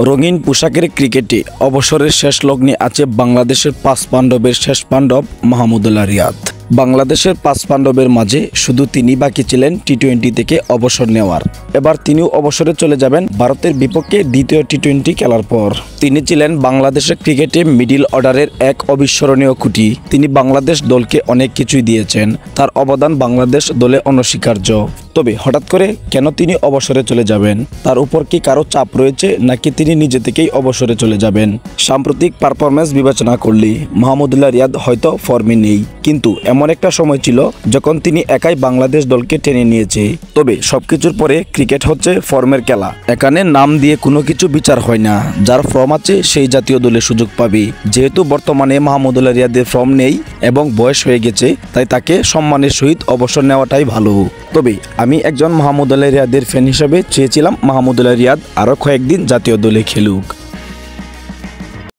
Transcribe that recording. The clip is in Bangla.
রঙিন পোশাকের ক্রিকেটে অবসরের শেষ লগ্নে আছে বাংলাদেশের ৫ পাণ্ডবের শেষ পাণ্ডব মাহমুদুল্লাহ রিয়াদ। বাংলাদেশের ৫ পাণ্ডবের মাঝে শুধু তিনি বাকি ছিলেন টি-20 থেকে অবসর নেওয়ার। এবার তিনিও অবসরে চলে যাবেন ভারতের বিপক্ষে দ্বিতীয় টি-20 খেলার পর। তিনি ছিলেন বাংলাদেশের ক্রিকেটে মিডল অর্ডারের এক অবিস্মরণীয় খুঁটি। তিনি বাংলাদেশ দলকে অনেক কিছুই দিয়েছেন, তার অবদান বাংলাদেশ দলে অনস্বীকার্য। তবে হঠাৎ করে কেন তিনি অবসরে চলে যাবেন? তার উপর কি কারো চাপ রয়েছে, নাকি তিনি নিজে থেকেই অবসরে চলে যাবেন? সাম্প্রতিক পারফরম্যান্স বিবেচনা করলে মাহমুদুল্লাহ রিয়াদ হয়তো ফর্মে নেই, কিন্তু এমন একটা সময় ছিল যখন তিনি একাই বাংলাদেশ দলকে টেনে নিয়েছে। তবে সবকিছুর পরে ক্রিকেট হচ্ছে ফর্মের খেলা। এখানে নাম দিয়ে কোনো কিছু বিচার হয় না, যার ফর্ম আছে সেই জাতীয় দলে সুযোগ পাবে। যেহেতু বর্তমানে মাহমুদুল্লাহ রিয়াদের ফর্ম নেই এবং বয়স হয়ে গেছে, তাই তাকে সম্মানের সহিত অবসর নেওয়াটাই ভালো। তবে আমি একজন মাহমুদুল্লাহ রিয়াদের ফ্যান হিসেবে চেয়েছিলাম মাহমুদুল্লাহ রিয়াদ আরও কয়েকদিন জাতীয় দলে খেলুক।